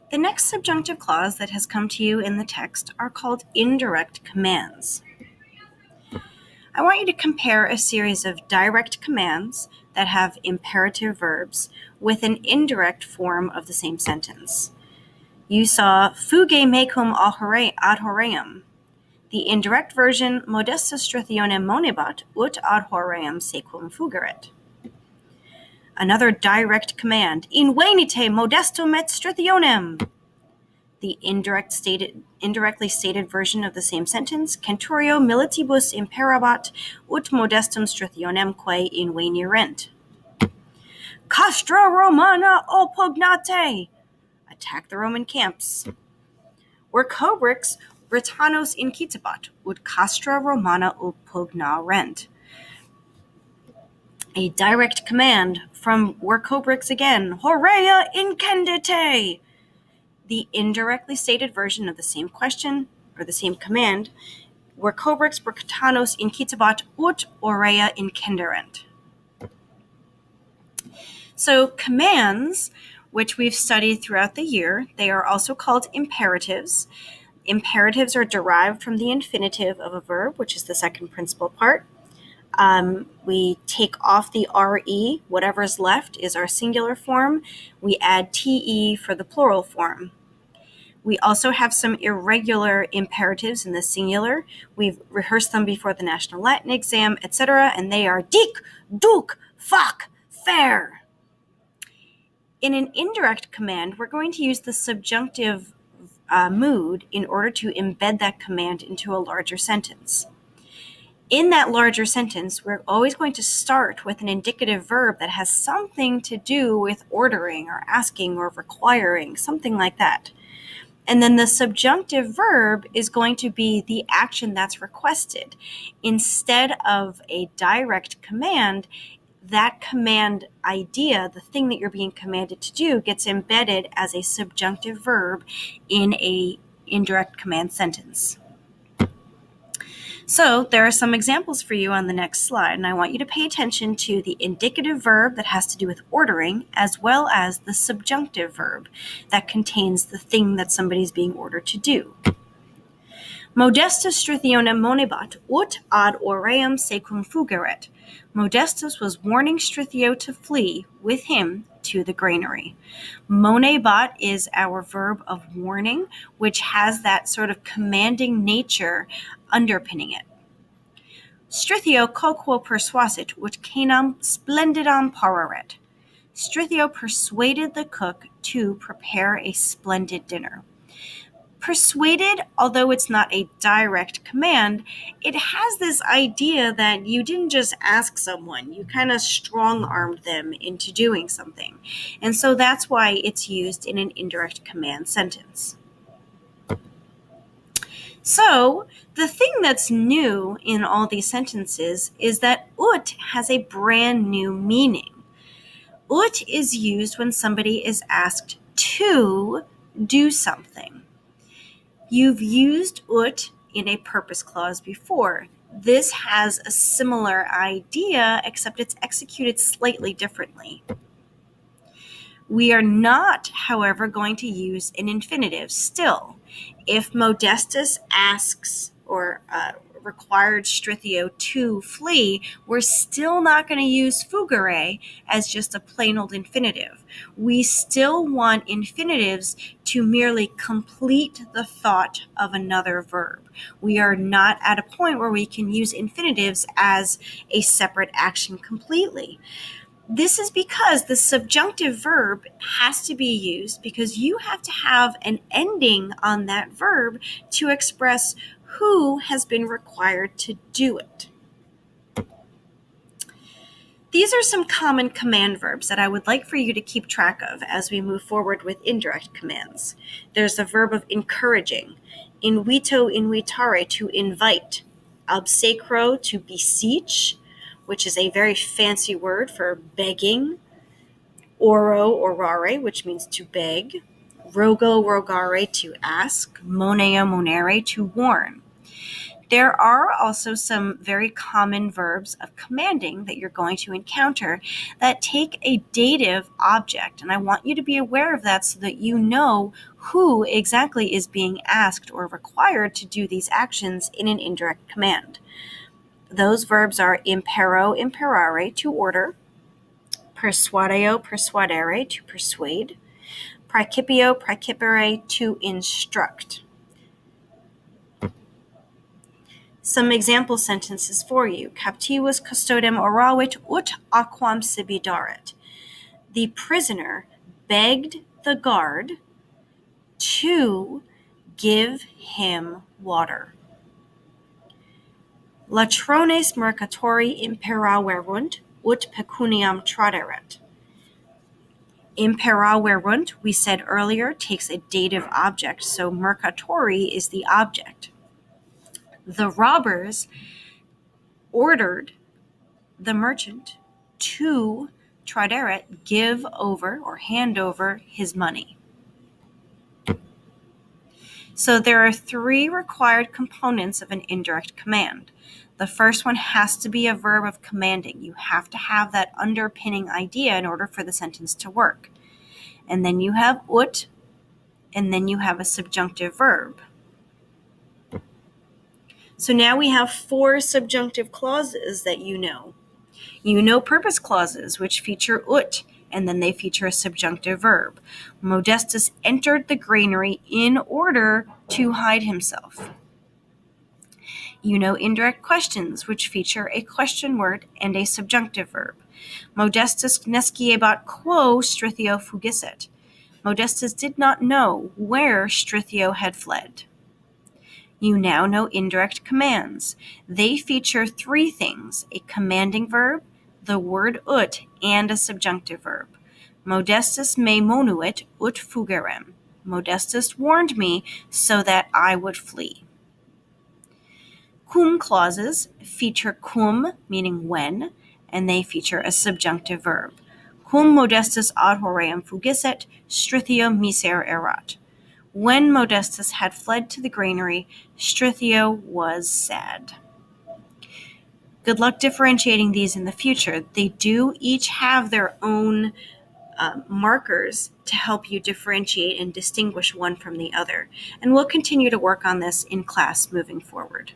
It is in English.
The next subjunctive clause that has come to you in the text are called indirect commands. I want you to compare a series of direct commands that have imperative verbs with an indirect form of the same sentence. You saw fuge mecum ad hoream. The indirect version, modesta strithione monebat ut ad hoream sequum fugaret. Another direct command, invenite modestum et strithionem. The indirectly stated version of the same sentence, centurio militibus imperabat ut modestum strithionemque invenirent. Castra Romana oppugnate. Attack the Roman camps. Vercobrix Britannos incitabat ut castra Romana oppugnarent. A direct command from Vercobrix again, Horea incendite. The indirectly stated version of the same question, or the same command, Vercobrix Britannos incitabat ut aurea incenderent. So commands, which we've studied throughout the year, they are also called imperatives. Imperatives are derived from the infinitive of a verb, which is the second principal part. We take off the RE, whatever's left is our singular form. We add TE for the plural form. We also have some irregular imperatives in the singular. We've rehearsed them before the National Latin exam, etc., and they are dic, duc, fac, fair. In an indirect command, we're going to use the subjunctive mood in order to embed that command into a larger sentence. In that larger sentence, we're always going to start with an indicative verb that has something to do with ordering or asking or requiring, something like that. And then the subjunctive verb is going to be the action that's requested. Instead of a direct command, that command idea, the thing that you're being commanded to do, gets embedded as a subjunctive verb in an indirect command sentence. So there are some examples for you on the next slide, and I want you to pay attention to the indicative verb that has to do with ordering, as well as the subjunctive verb that contains the thing that somebody's being ordered to do. Modestus Strithione monebat ut ad aureum secum fugaret. Modestus was warning Strithio to flee with him to the granary. Monebat is our verb of warning, which has that sort of commanding nature underpinning it. Strithio quoquo persuasit ut canam splendidam pararet. Strithio persuaded the cook to prepare a splendid dinner. Persuaded, although it's not a direct command, it has this idea that you didn't just ask someone, you kind of strong-armed them into doing something. And so that's why it's used in an indirect command sentence. So the thing that's new in all these sentences is that ut has a brand new meaning. Ut is used when somebody is asked to do something. You've used ut in a purpose clause before. This has a similar idea, except it's executed slightly differently. We are not, however, going to use an infinitive still. If Modestus asks or required Strithio to flee, we're still not going to use fugere as just a plain old infinitive. We still want infinitives to merely complete the thought of another verb. We are not at a point where we can use infinitives as a separate action completely. This is because the subjunctive verb has to be used because you have to have an ending on that verb to express who has been required to do it. These are some common command verbs that I would like for you to keep track of as we move forward with indirect commands. There's the verb of encouraging, invito invitare, to invite, obsecro, to beseech, which is a very fancy word for begging, oro orare, which means to beg, rogo rogare, to ask, monea monere, to warn. There are also some very common verbs of commanding that you're going to encounter that take a dative object, and I want you to be aware of that so that you know who exactly is being asked or required to do these actions in an indirect command. Those verbs are impero, imperare, to order, persuadeo, persuadere, to persuade, praecipio, praecipere, to instruct. Some example sentences for you. Captivus custodem oravit ut aquam sibi daret. The prisoner begged the guard to give him water. Latrones mercatori imperaverunt ut pecuniam traderet. Imperaverunt, we said earlier, takes a dative object, so mercatori is the object. The robbers ordered the merchant to traderet, give over or hand over his money. So there are 3 required components of an indirect command. The first one has to be a verb of commanding. You have to have that underpinning idea in order for the sentence to work. And then you have ut, and then you have a subjunctive verb. So now we have 4 subjunctive clauses that you know. You know purpose clauses, which feature ut, and then they feature a subjunctive verb. Modestus entered the granary in order to hide himself. You know indirect questions, which feature a question word and a subjunctive verb. Modestus nesciebat quo Strithio fugisset. Modestus did not know where Strithio had fled. You now know indirect commands. They feature 3 things: a commanding verb, the word ut, and a subjunctive verb. Modestus me monuit ut fugerem. Modestus warned me so that I would flee. Cum clauses feature cum, meaning when, and they feature a subjunctive verb. Cum modestus ad hoream fugisset, Strithio miser erat. When Modestus had fled to the granary, Strithio was sad. Good luck differentiating these in the future. They do each have their own markers to help you differentiate and distinguish one from the other. And we'll continue to work on this in class moving forward.